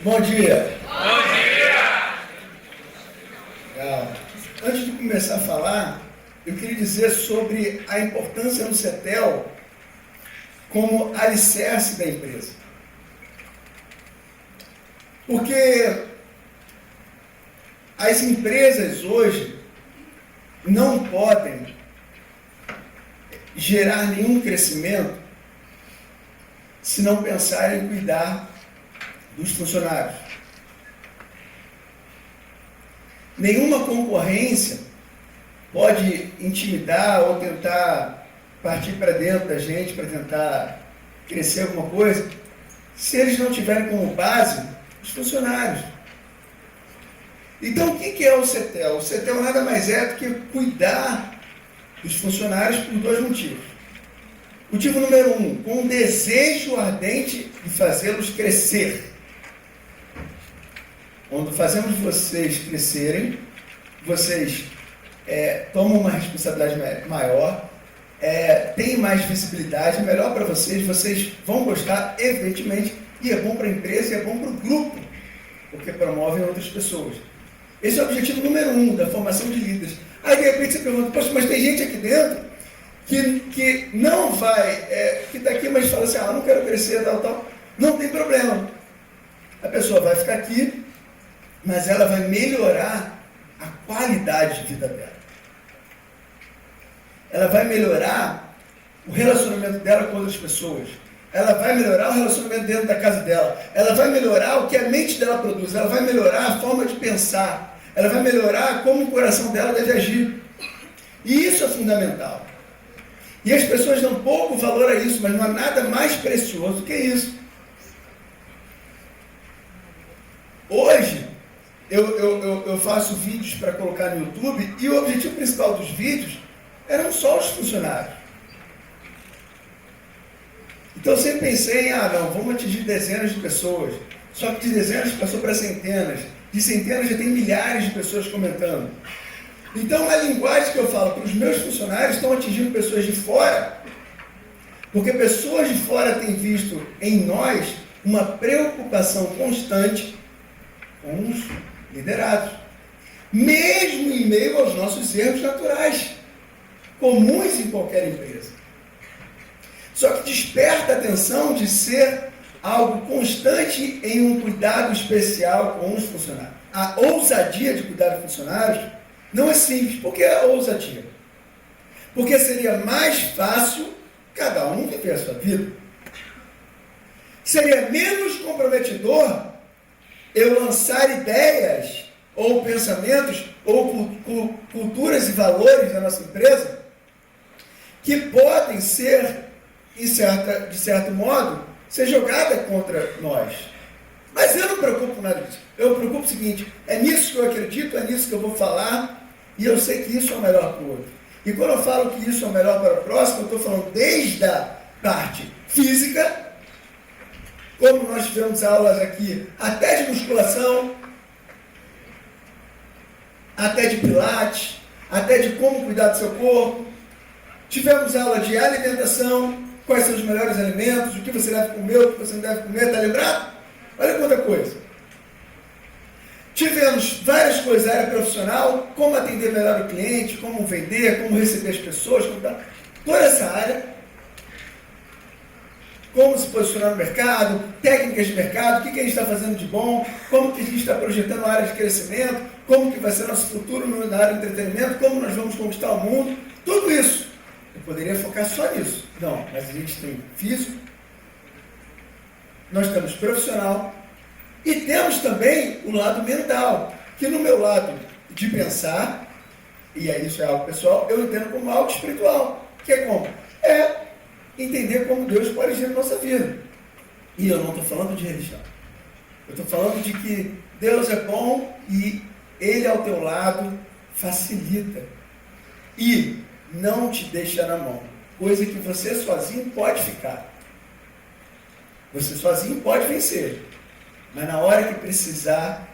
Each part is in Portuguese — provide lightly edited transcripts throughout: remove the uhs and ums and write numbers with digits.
Bom dia. Bom dia! Legal. Antes de começar a falar, eu queria dizer sobre a importância do CETEL como alicerce da empresa. Porque as empresas hoje não podem gerar nenhum crescimento se não pensarem em cuidar dos funcionários. Nenhuma concorrência pode intimidar ou tentar partir para dentro da gente para tentar crescer alguma coisa se eles não tiverem como base os funcionários. Então, o que é o CETEL? O CETEL nada mais é do que cuidar dos funcionários por dois motivos. Motivo número 1, com um desejo ardente de fazê-los crescer. Quando fazemos vocês crescerem, vocês tomam uma responsabilidade maior, têm mais visibilidade, é melhor para vocês, vocês vão gostar, evidentemente, e é bom para a empresa e é bom para o grupo, porque promovem outras pessoas. Esse é o objetivo número 1 da formação de líderes. Aí, de repente, você pergunta, poxa, mas tem gente aqui dentro que não vai, que está aqui, mas fala assim, não quero crescer, tal. Não tem problema. A pessoa vai ficar aqui, mas ela vai melhorar a qualidade de vida dela. Ela vai melhorar o relacionamento dela com outras pessoas. Ela vai melhorar o relacionamento dentro da casa dela. Ela vai melhorar o que a mente dela produz. Ela vai melhorar a forma de pensar. Ela vai melhorar como o coração dela deve agir. E isso é fundamental. E as pessoas dão pouco valor a isso, mas não há nada mais precioso do que isso. Hoje, eu faço vídeos para colocar no YouTube e o objetivo principal dos vídeos eram só os funcionários. Então eu sempre pensei em, vamos atingir dezenas de pessoas. Só que de dezenas passou para centenas. De centenas já tem milhares de pessoas comentando. Então a linguagem que eu falo para os meus funcionários estão atingindo pessoas de fora, porque pessoas de fora têm visto em nós uma preocupação constante com os liderados, mesmo em meio aos nossos erros naturais, comuns em qualquer empresa. Só que desperta a atenção de ser algo constante em um cuidado especial com os funcionários. A ousadia de cuidar dos funcionários não é simples. Por que a ousadia? Porque seria mais fácil cada um viver a sua vida. Seria menos comprometedor eu lançar ideias, ou pensamentos, ou culturas e valores da nossa empresa, que podem ser, de certo modo, ser jogada contra nós. Mas eu não me preocupo com nada disso. Eu me preocupo com o seguinte, é nisso que eu acredito, é nisso que eu vou falar, e eu sei que isso é o melhor para o outro. E quando eu falo que isso é o melhor para o próximo, eu estou falando desde a parte física, como nós tivemos aulas aqui, até de musculação, até de pilates, até de como cuidar do seu corpo. Tivemos aula de alimentação, quais são os melhores alimentos, o que você deve comer, o que você não deve comer, está lembrado? Olha quanta coisa. Tivemos várias coisas, área profissional, como atender melhor o cliente, como vender, como receber as pessoas, toda essa área. Como se posicionar no mercado, técnicas de mercado, o que a gente está fazendo de bom, como que a gente está projetando a área de crescimento, como que vai ser nosso futuro na área de entretenimento, como nós vamos conquistar o mundo, tudo isso. Eu poderia focar só nisso. Não, mas a gente tem físico, nós temos profissional e temos também o lado mental, que no meu lado de pensar, e aí isso é algo pessoal, eu entendo como algo espiritual, que é como? Entender como Deus pode agir na nossa vida. E eu não estou falando de religião. Eu estou falando de que Deus é bom e Ele ao teu lado facilita. E não te deixa na mão. Coisa que você sozinho pode ficar. Você sozinho pode vencer. Mas na hora que precisar,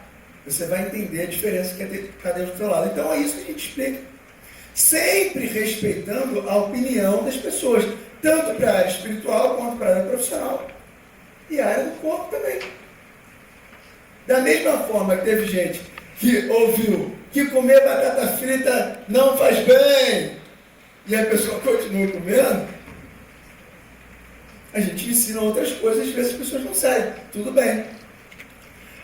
você vai entender a diferença que está Deus do teu lado. Então é isso que a gente explica. Sempre respeitando a opinião das pessoas. Tanto para a área espiritual quanto para a área profissional. E a área do corpo também. Da mesma forma que teve gente que ouviu que comer batata frita não faz bem, e a pessoa continua comendo, a gente ensina outras coisas, às vezes as pessoas não seguem, tudo bem.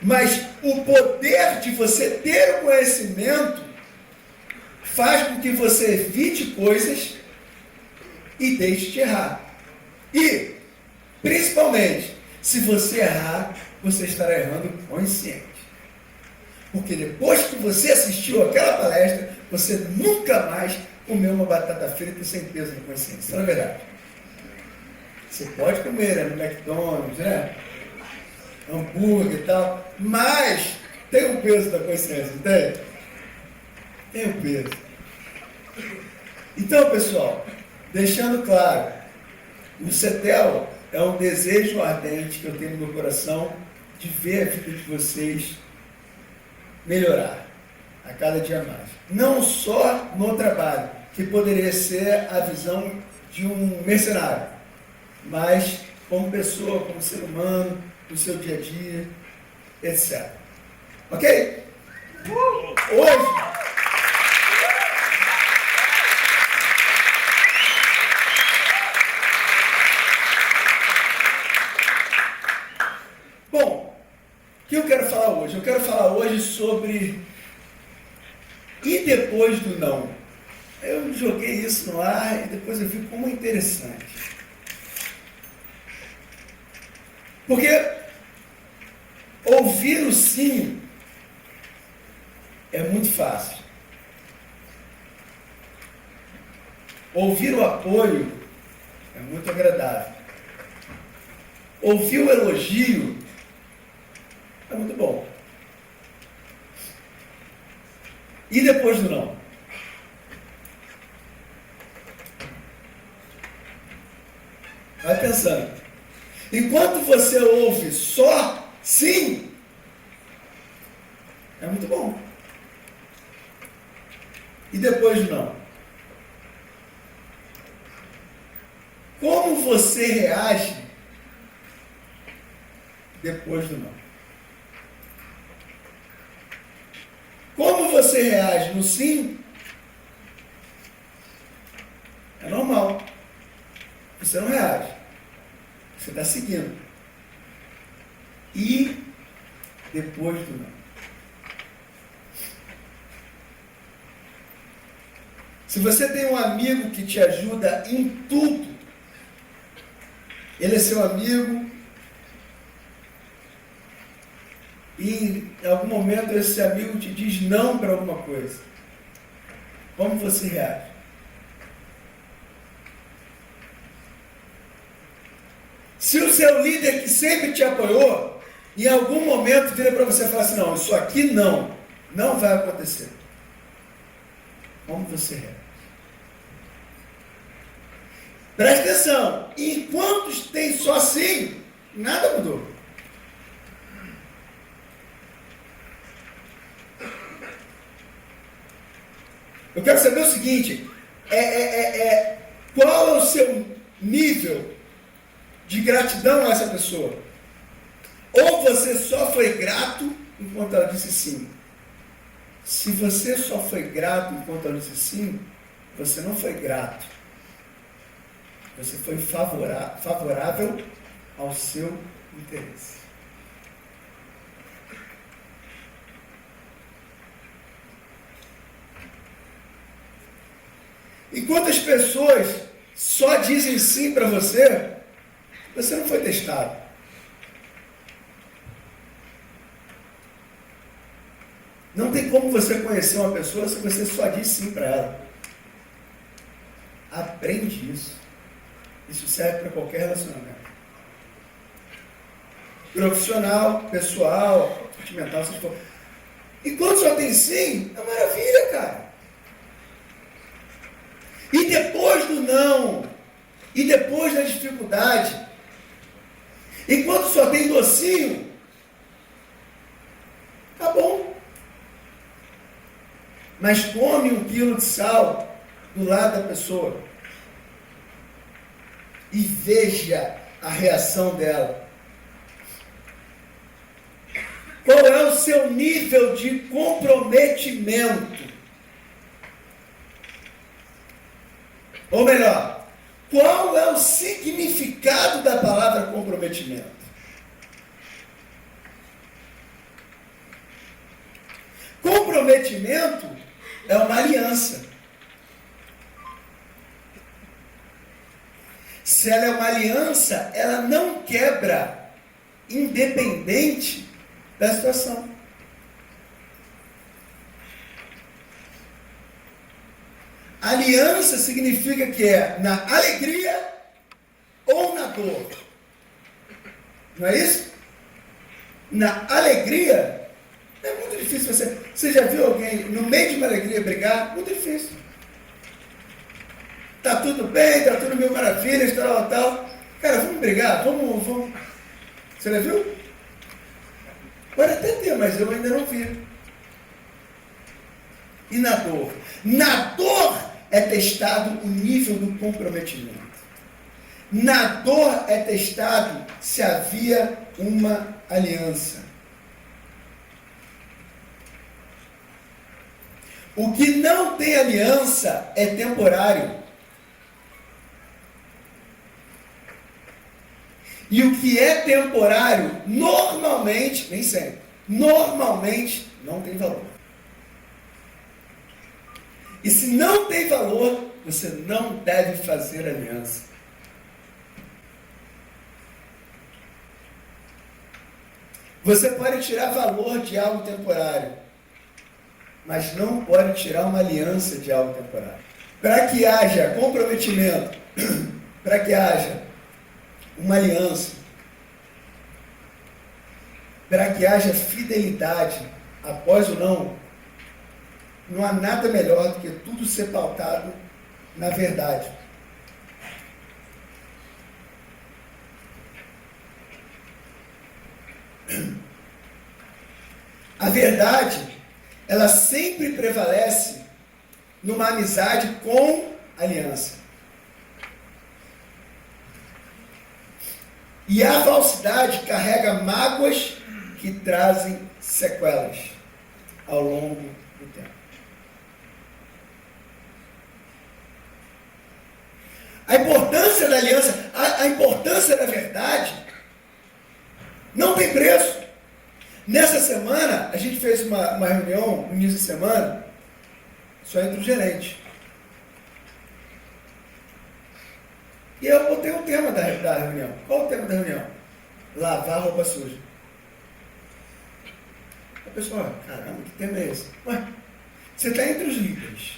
Mas o poder de você ter o conhecimento faz com que você evite coisas e deixe de errar. E, principalmente, se você errar, você estará errando consciente. Porque depois que você assistiu aquela palestra, você nunca mais comeu uma batata frita sem peso na consciência. Isso não é verdade. Você pode comer, né, no McDonald's, né? Hambúrguer e tal, mas tem um peso da consciência, não tem? Tem um peso. Então, pessoal, deixando claro, o CETEL é um desejo ardente que eu tenho no meu coração de ver a vida de vocês melhorar a cada dia mais. Não só no trabalho, que poderia ser a visão de um mercenário, mas como pessoa, como ser humano, no seu dia a dia, etc. Ok? Hoje, bom, o que eu quero falar hoje? Eu quero falar hoje sobre e depois do não. Eu joguei isso no ar e depois eu vi como interessante. Porque ouvir o sim é muito fácil. Ouvir o apoio é muito agradável. Ouvir o elogio é muito bom. E depois do não? Vai pensando. Enquanto você ouve só sim, é muito bom. E depois do não? Como você reage depois do não? Como você reage no sim? É normal. Você não reage. Você está seguindo. E depois do não? Se você tem um amigo que te ajuda em tudo, ele é seu amigo, e em algum momento esse amigo te diz não para alguma coisa, como você reage? Se o seu líder que sempre te apoiou, em algum momento vira para você e fala assim, não, isso aqui não vai acontecer. Como você reage? Presta atenção, enquanto tem só assim, nada mudou. Eu quero saber o seguinte, qual é o seu nível de gratidão a essa pessoa? Ou você só foi grato enquanto ela disse sim? Se você só foi grato enquanto ela disse sim, você não foi grato. Você foi favorável ao seu interesse. Enquanto as pessoas só dizem sim para você, você não foi testado. Não tem como você conhecer uma pessoa se você só diz sim para ela. Aprende isso. Isso serve para qualquer relacionamento. Profissional, pessoal, sentimental, se for. Enquanto só tem sim, é maravilha, cara. E depois do não, e depois da dificuldade, enquanto só tem docinho, tá bom. Mas come 1 quilo de sal do lado da pessoa e veja a reação dela. Qual é o seu nível de comprometimento? Ou melhor, qual é o significado da palavra comprometimento? Comprometimento é uma aliança. Se ela é uma aliança, ela não quebra, independente da situação. Aliança significa que é na alegria ou na dor. Não é isso? Na alegria, é muito difícil você... Você já viu alguém no meio de uma alegria brigar? Muito difícil. Tá tudo bem, tá tudo mil maravilhas, tal. Cara, vamos brigar, vamos. Você já viu? Pode até ter, mas eu ainda não vi. E na dor? Na dor é testado o nível do comprometimento. Na dor é testado se havia uma aliança. O que não tem aliança é temporário. E o que é temporário, normalmente, nem sempre, normalmente não tem valor. E se não tem valor, você não deve fazer aliança. Você pode tirar valor de algo temporário, mas não pode tirar uma aliança de algo temporário. Para que haja comprometimento, para que haja uma aliança, para que haja fidelidade após o não há nada melhor do que tudo ser pautado na verdade. A verdade, ela sempre prevalece numa amizade com aliança. E a falsidade carrega mágoas que trazem sequelas ao longo do tempo. A importância da aliança, a importância da verdade, não tem preço. Nessa semana, a gente fez uma reunião, no início de semana, só entre os gerentes. E eu botei o tema da reunião. Qual o tema da reunião? Lavar roupa suja. A pessoa, caramba, que tema é esse? Ué, você está entre os líderes.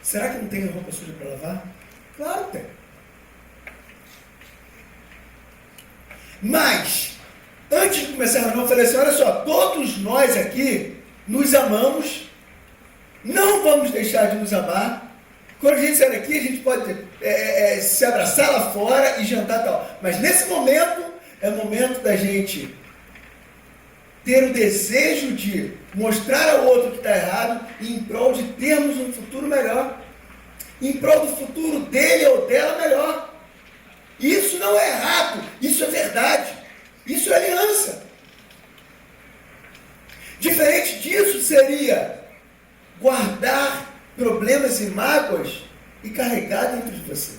Será que não tem roupa suja para lavar? Claro que tem. Mas, antes de começar a reunião, eu falei assim, olha só, todos nós aqui nos amamos, não vamos deixar de nos amar. Quando a gente sair daqui, a gente pode se abraçar lá fora e jantar e tal. Mas nesse momento, é o momento da gente ter o desejo de mostrar ao outro que está errado e em prol de termos um futuro melhor. Em prol do futuro dele ou dela melhor. Isso não é errado, isso é verdade. Isso é aliança. Diferente disso seria guardar problemas e mágoas e carregar dentro de você.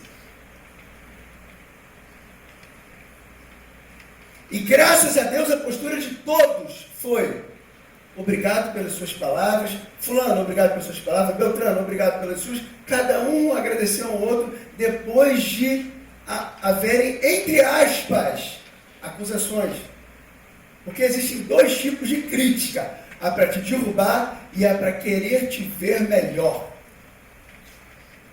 E graças a Deus a postura de todos foi: obrigado pelas suas palavras, fulano, obrigado pelas suas palavras, Beltrano, obrigado pelas suas. Cada um agradeceu ao outro depois de haverem, entre aspas, acusações. Porque existem dois tipos de crítica: a para te derrubar e a para querer te ver melhor.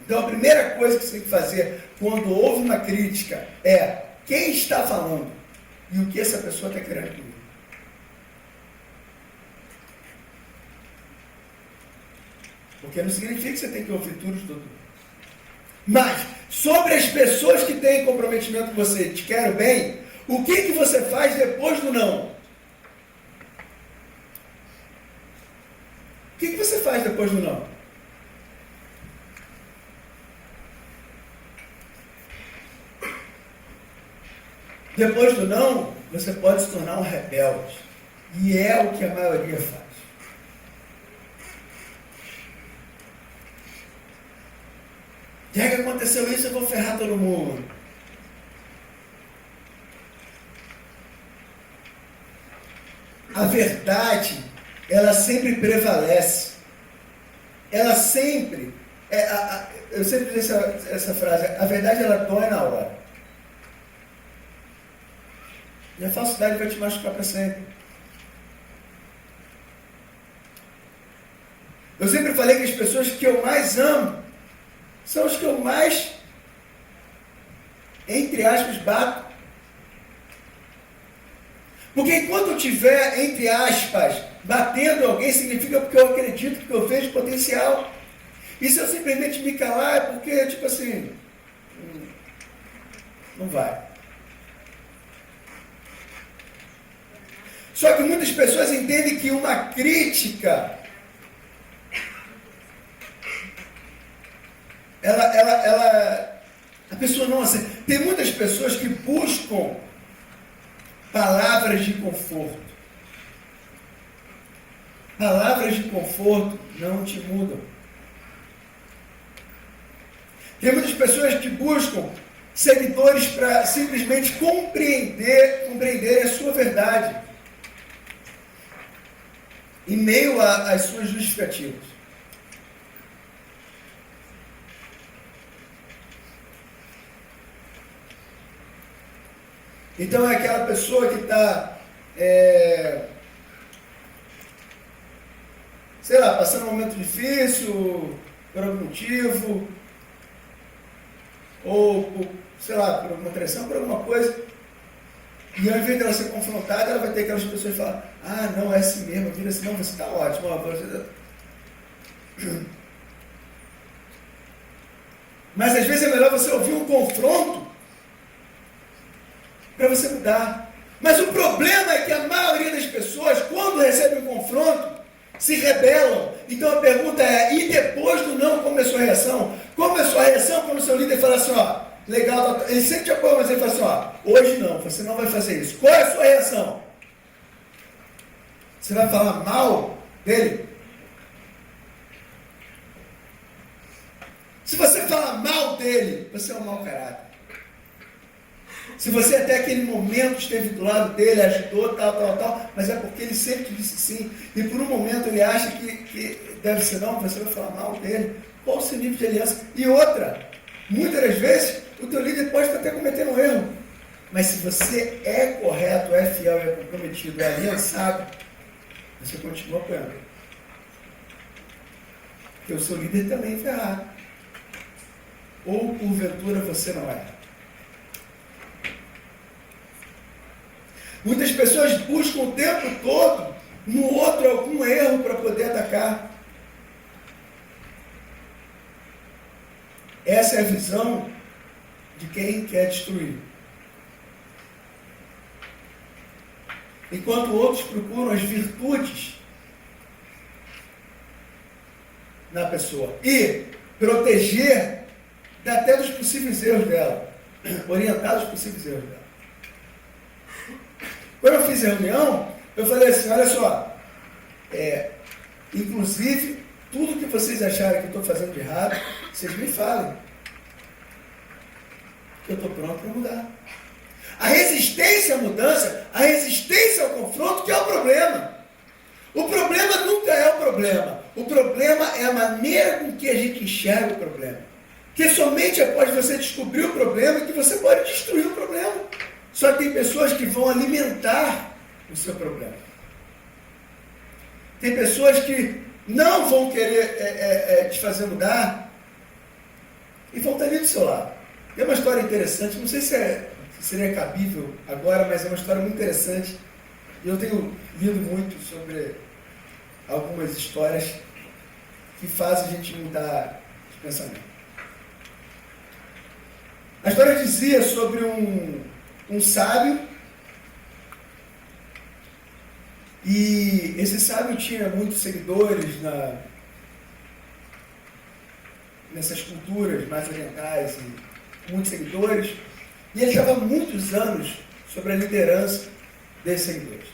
Então a primeira coisa que você tem que fazer quando houve uma crítica é quem está falando e o que essa pessoa está querendo comigo. Porque não significa que você tem que ouvir tudo de todo mundo. Mas, sobre as pessoas que têm comprometimento com você, te querem bem, o que você faz depois do não? O que você faz depois do não? Depois do não, você pode se tornar um rebelde. E é o que a maioria faz. Já que aconteceu isso, eu vou ferrar todo mundo. A verdade, ela sempre prevalece. Ela sempre... eu sempre disse essa frase, a verdade ela dói na hora. E a falsidade vai te machucar para sempre. Eu sempre falei que as pessoas que eu mais amo são os que eu mais, entre aspas, bato. Porque enquanto eu estiver, entre aspas, batendo alguém, significa porque eu acredito, porque eu vejo potencial. E se eu simplesmente me calar, é porque, tipo assim, não vai. Só que muitas pessoas entendem que uma crítica, a pessoa não aceita. Tem muitas pessoas que buscam palavras de conforto. Palavras de conforto não te mudam. Tem muitas pessoas que buscam seguidores para simplesmente compreender a sua verdade, em meio às suas justificativas. Então é aquela pessoa que está, sei lá, passando um momento difícil, por algum motivo, ou, sei lá, por alguma pressão, por alguma coisa, e ao invés dela ser confrontada, ela vai ter aquelas pessoas que falam, ah, não, é assim mesmo, vira assim, não, você está ótimo, ó, você... Mas às vezes é melhor você ouvir um confronto para você mudar. Mas o problema é que a maioria das pessoas, quando recebem um confronto, se rebelam. Então a pergunta é, e depois do não, como é a sua reação? Como é a sua reação quando o seu líder fala assim, ó, legal, ele sempre te apoia, mas ele fala assim, ó, hoje não, você não vai fazer isso. Qual é a sua reação? Você vai falar mal dele? Se você fala mal dele, você é um mau caráter. Se você até aquele momento esteve do lado dele, ajudou, tal, mas é porque ele sempre te disse sim, e por um momento ele acha que deve ser não, você vai falar mal dele. Qual o seu nível de aliança? E outra, muitas das vezes, o teu líder pode estar até cometendo um erro, mas se você é correto, é fiel, é comprometido, é aliançado, você continua apoiando. Porque o seu líder também foi errado. Ou porventura você não é. Muitas pessoas buscam o tempo todo no outro algum erro para poder atacar. Essa é a visão de quem quer destruir. Enquanto outros procuram as virtudes na pessoa e proteger até dos possíveis erros dela, orientar os possíveis erros dela. Quando eu fiz a reunião, eu falei assim, olha só, inclusive, tudo que vocês acharem que eu estou fazendo de errado, vocês me falem. Eu estou pronto para mudar. A resistência à mudança, a resistência ao confronto, que é o problema. O problema nunca é o problema. O problema é a maneira com que a gente enxerga o problema. Que somente após você descobrir o problema que você pode destruir o problema. Só que tem pessoas que vão alimentar o seu problema. Tem pessoas que não vão querer te fazer mudar e vão estar ali do seu lado. Tem uma história interessante, não sei se seria cabível agora, mas é uma história muito interessante. E eu tenho lido muito sobre algumas histórias que fazem a gente mudar de pensamento. A história dizia sobre um sábio, e esse sábio tinha muitos seguidores nessas culturas mais orientais, e muitos seguidores, e ele estava há muitos anos sobre a liderança desses seguidores.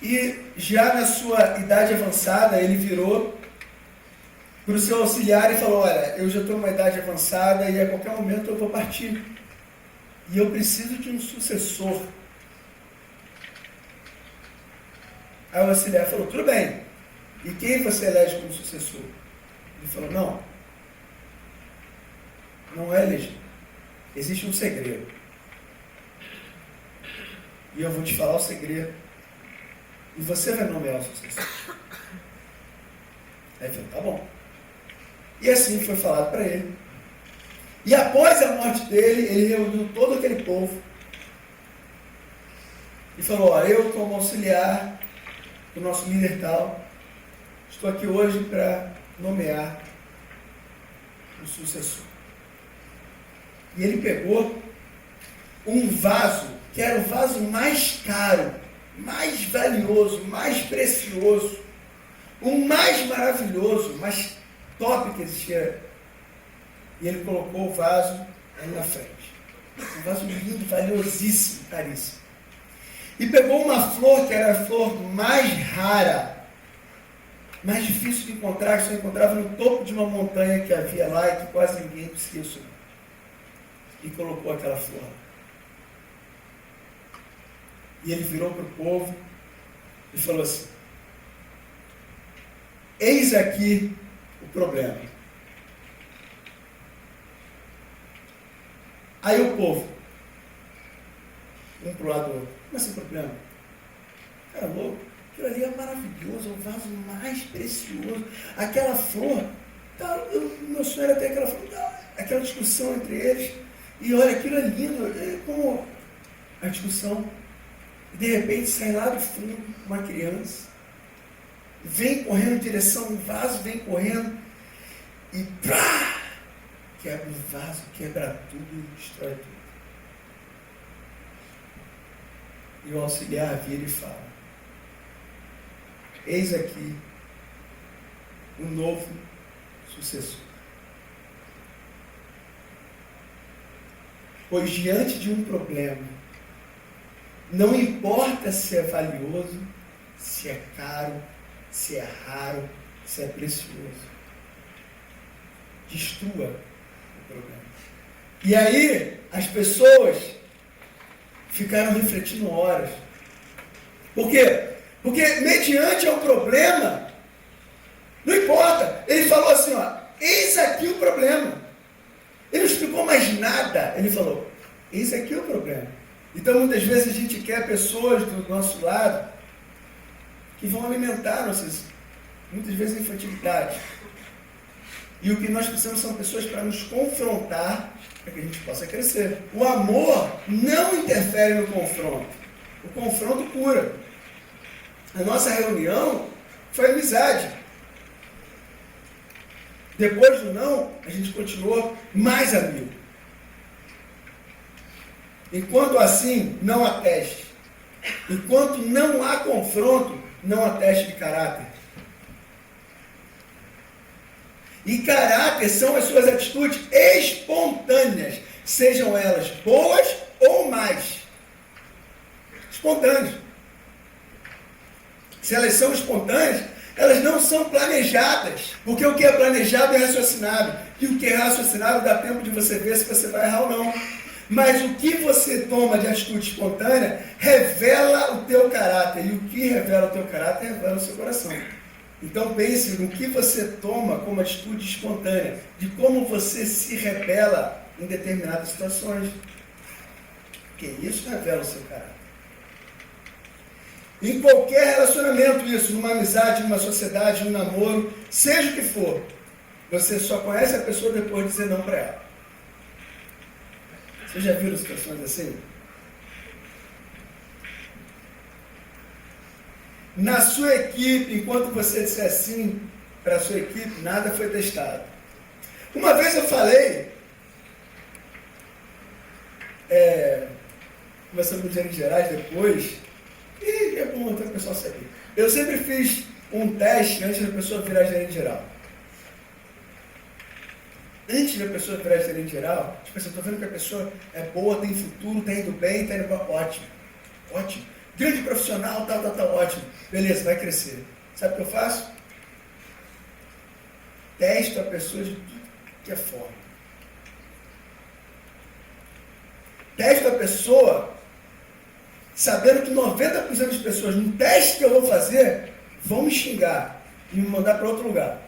E já na sua idade avançada, ele virou para o seu auxiliar e falou: olha, eu já estou numa idade avançada e a qualquer momento eu vou partir. E eu preciso de um sucessor. Aí o auxiliar falou: tudo bem. E quem você elege como sucessor? Ele falou: não é eleger. Existe um segredo. E eu vou te falar o segredo. E você vai nomear o sucessor. Aí ele falou: tá bom. E assim foi falado para ele. E após a morte dele, ele reuniu todo aquele povo. E falou: ó, eu como auxiliar do nosso líder tal, estou aqui hoje para nomear o sucessor. E ele pegou um vaso, que era o vaso mais caro, mais valioso, mais precioso, o mais maravilhoso, mais top que existia. E ele colocou o vaso ali na frente. Um vaso lindo, valiosíssimo, caríssimo. E pegou uma flor que era a flor mais rara, mais difícil de encontrar, que só encontrava no topo de uma montanha que havia lá e que quase ninguém conseguia subir. E colocou aquela flor. E ele virou para o povo e falou assim: eis aqui o problema. Aí o povo, um para o lado do outro: como assim problema? Cara louco, aquilo ali é maravilhoso, é o vaso mais precioso. Aquela flor, tá, meu sonho era ter aquela flor, tá, aquela discussão entre eles. E olha, aquilo é lindo, é como a discussão. E de repente sai lá do fundo uma criança, vem correndo em direção ao vaso, vem correndo e pá, quebra o vaso, quebra tudo e destrói tudo. E o auxiliar vira e fala: eis aqui o novo sucessor. Pois diante de um problema, não importa se é valioso, se é caro, se é raro, se é precioso, destrua o problema. E aí, as pessoas ficaram refletindo horas. Por quê? Porque mediante ao problema, não importa. Ele falou assim, ó, eis aqui o problema. Ele não explicou mais nada. Ele falou, eis aqui o problema. Então, muitas vezes a gente quer pessoas do nosso lado que vão alimentar nossas, muitas vezes, infantilidade. E o que nós precisamos são pessoas para nos confrontar, para que a gente possa crescer. O amor não interfere no confronto. O confronto cura. A nossa reunião foi amizade. Depois do não, a gente continuou mais amigo. Enquanto assim, não há teste. Enquanto não há confronto, não há teste de caráter. E caráter são as suas atitudes espontâneas, sejam elas boas ou más. Espontâneas. Se elas são espontâneas, elas não são planejadas. Porque o que é planejado é raciocinado. E o que é raciocinado dá tempo de você ver se você vai errar ou não. Mas o que você toma de atitude espontânea revela o teu caráter. E o que revela o teu caráter revela o seu coração. Então pense no que você toma como atitude espontânea, de como você se rebela em determinadas situações. Porque isso revela o seu caráter. Em qualquer relacionamento isso, numa amizade, numa sociedade, num namoro, seja o que for, você só conhece a pessoa depois de dizer não para ela. Vocês já viram situações assim? Na sua equipe, enquanto você disser sim para a sua equipe, nada foi testado. Uma vez eu falei, conversando com o Gerente Gerais depois, e é bom até o pessoal saber. Eu sempre fiz um teste antes da pessoa virar gerente geral. Antes da pessoa virar gerente geral, tipo assim, eu estou vendo que a pessoa é boa, tem futuro, está indo bem, está indo bem, ótimo. Ótimo. Grande profissional, tal, ótimo. Beleza, vai crescer. Sabe o que eu faço? Testo a pessoa de tudo que é forma. Testo a pessoa sabendo que 90% das pessoas no teste que eu vou fazer vão me xingar e me mandar para outro lugar.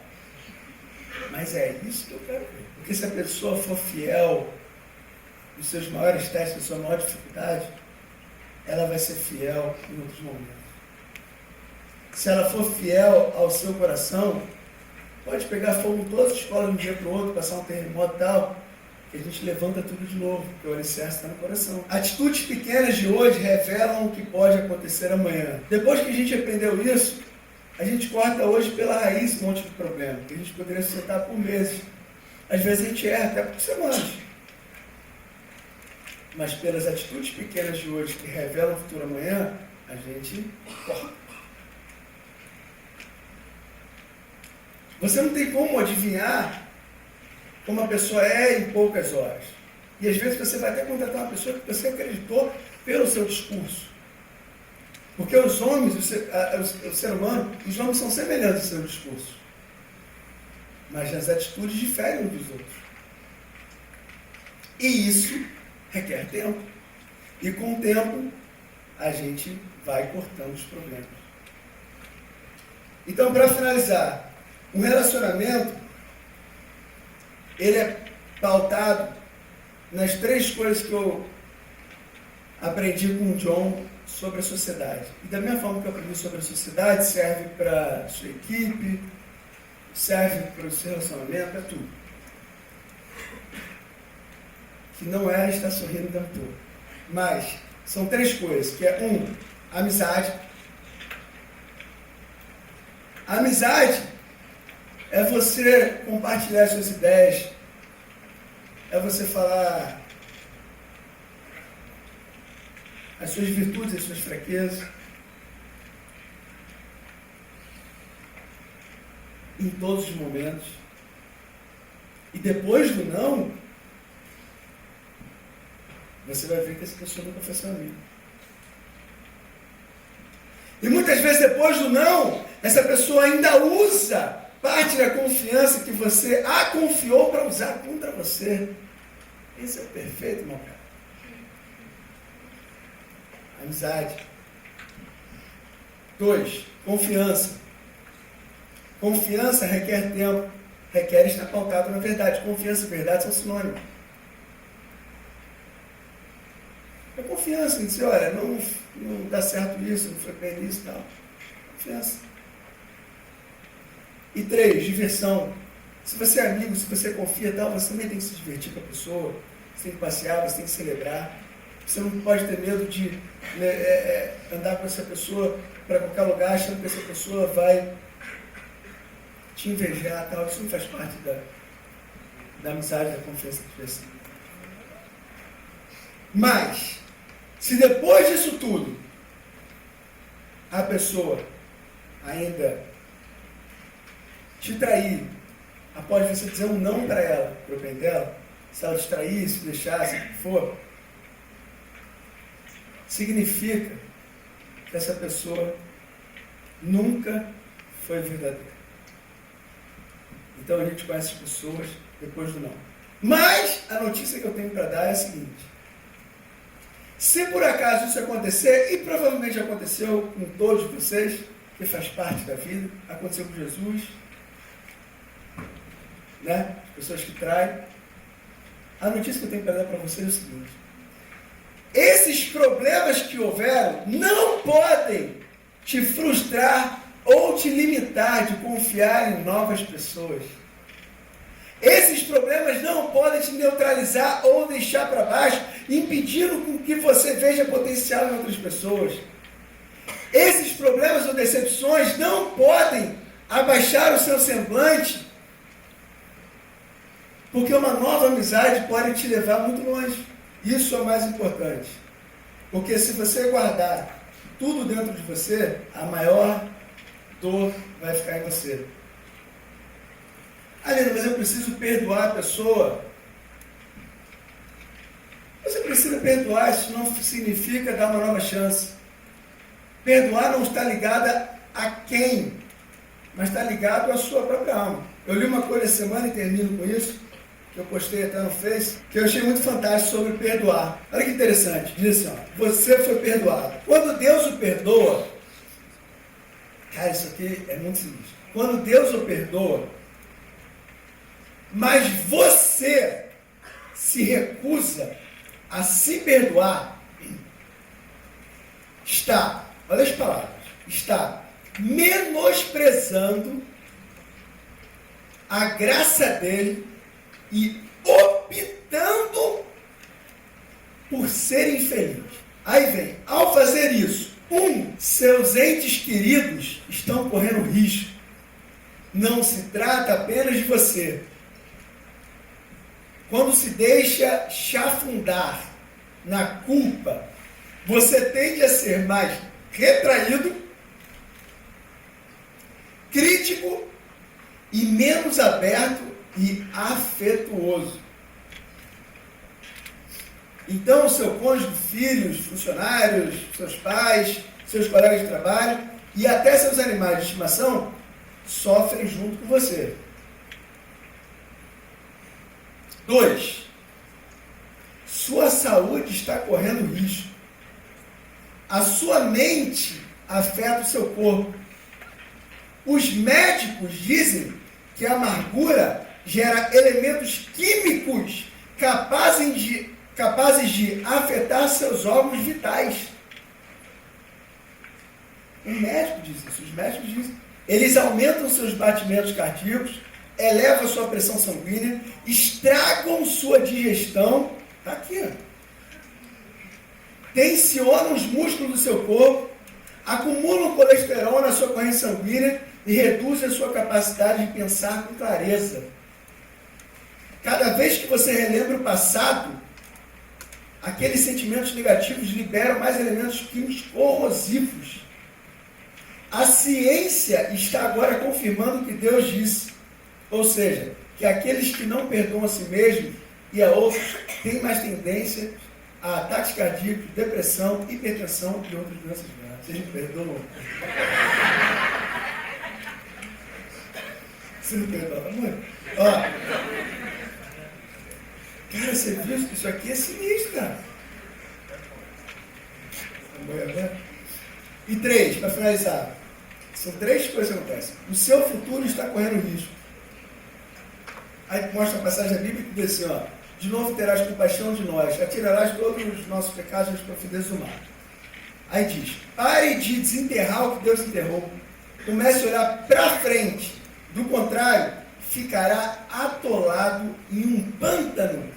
Mas é isso que eu quero ver. Porque se a pessoa for fiel nos seus maiores testes, na sua maior dificuldade, ela vai ser fiel em outros momentos. Se ela for fiel ao seu coração, pode pegar fogo em todas as escolas de um dia para o outro, passar um terremoto e tal, que a gente levanta tudo de novo, porque o alicerce está no coração. Atitudes pequenas de hoje revelam o que pode acontecer amanhã. Depois que a gente aprendeu isso, a gente corta hoje pela raiz um monte de problema, que a gente poderia sustentar por meses. Às vezes a gente erra até por semanas. Mas pelas atitudes pequenas de hoje que revelam o futuro amanhã, a gente corta. Você não tem como adivinhar como a pessoa é em poucas horas. E às vezes você vai até contratar uma pessoa que você acreditou pelo seu discurso. Porque os homens, o ser humano, os homens são semelhantes ao seu discurso. Mas as atitudes diferem uns dos outros. E isso requer tempo. E com o tempo, a gente vai cortando os problemas. Então, para finalizar, um relacionamento, ele é pautado nas 3 coisas que eu aprendi com o John sobre a sociedade. E da mesma forma que eu aprendi sobre a sociedade, serve para a sua equipe, serve para o seu relacionamento, é tudo. Que não é estar sorrindo o tempo todo. Mas são 3 coisas, que é amizade. A amizade é você compartilhar suas ideias, é você falar as suas virtudes, as suas fraquezas. Em todos os momentos. E depois do não, você vai ver que essa pessoa nunca foi seu amigo. E muitas vezes depois do não, essa pessoa ainda usa parte da confiança que você a confiou para usar contra você. Isso é perfeito, meu cara. Amizade. 2, confiança. Confiança requer tempo, requer estar pautado na verdade. Confiança e verdade são sinônimos. É confiança em dizer, olha, não dá certo isso, não foi bem isso e tal. Confiança. E 3, diversão. Se você é amigo, se você confia e tal, você também tem que se divertir com a pessoa, você tem que passear, você tem que celebrar. Você não pode ter medo de andar com essa pessoa para qualquer lugar, achando que essa pessoa vai te invejar e tal. Isso não faz parte da amizade, da confiança que você tem. Mas, se depois disso tudo, a pessoa ainda te trair, após você dizer um não para ela, para o bem dela, se ela te trair, se deixar, se for, significa que essa pessoa nunca foi verdadeira. Então a gente conhece as pessoas depois do não. Mas a notícia que eu tenho para dar é a seguinte: se por acaso isso acontecer, e provavelmente aconteceu com todos vocês, que faz parte da vida, aconteceu com Jesus, né? As pessoas que traem, a notícia que eu tenho para dar para vocês é o seguinte: esses problemas que houveram não podem te frustrar ou te limitar de confiar em novas pessoas. Esses problemas não podem te neutralizar ou deixar para baixo, impedindo com que você veja potencial em outras pessoas. Esses problemas ou decepções não podem abaixar o seu semblante, porque uma nova amizade pode te levar muito longe. Isso é o mais importante. Porque se você guardar tudo dentro de você, a maior dor vai ficar em você. Alena, mas eu preciso perdoar a pessoa. Você precisa perdoar, isso não significa dar uma nova chance. Perdoar não está ligada a quem, mas está ligado à sua própria alma. Eu li uma coisa essa semana e termino com isso, que eu postei até no Face, que eu achei muito fantástico sobre perdoar. Olha que interessante, diz assim, ó, você foi perdoado. Quando Deus o perdoa, cara, isso aqui é muito sinistro. Quando Deus o perdoa, mas você se recusa a se perdoar, está, olha as palavras, está menosprezando a graça dele e optando por ser infeliz. Aí vem, ao fazer isso, seus entes queridos estão correndo risco. Não se trata apenas de você. Quando se deixa chafundar na culpa, você tende a ser mais retraído, crítico e menos aberto e afetuoso. Então, o seu cônjuge, filhos, funcionários, seus pais, seus colegas de trabalho e até seus animais de estimação sofrem junto com você. 2. Sua saúde está correndo risco. A sua mente afeta o seu corpo. Os médicos dizem que a amargura gera elementos químicos capazes de afetar seus órgãos vitais. O médico diz isso, os médicos dizem. Eles aumentam seus batimentos cardíacos, elevam a sua pressão sanguínea, estragam sua digestão, está aqui, tensionam os músculos do seu corpo, acumulam colesterol na sua corrente sanguínea e reduzem a sua capacidade de pensar com clareza. Cada vez que você relembra o passado, aqueles sentimentos negativos liberam mais elementos químicos corrosivos. A ciência está agora confirmando o que Deus disse. Ou seja, que aqueles que não perdoam a si mesmos e a outros têm mais tendência a ataques cardíacos, depressão, hipertensão e outras doenças graves. Vocês me perdoam? Você não perdoa, amor? Ó, cara, você viu que isso aqui é sinistro, cara. E 3, para finalizar. São 3 coisas que acontecem. O seu futuro está correndo risco. Aí mostra a passagem da Bíblia que diz assim, ó, de novo terás compaixão de nós, atirarás todos os nossos pecados nas profundezas do mar. Aí diz, pare de desenterrar o que Deus enterrou. Comece a olhar para frente. Do contrário, ficará atolado em um pântano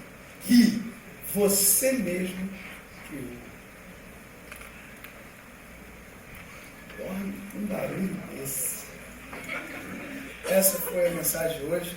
que você mesmo criou. Dorme com um barulho desse. Essa foi a mensagem de hoje.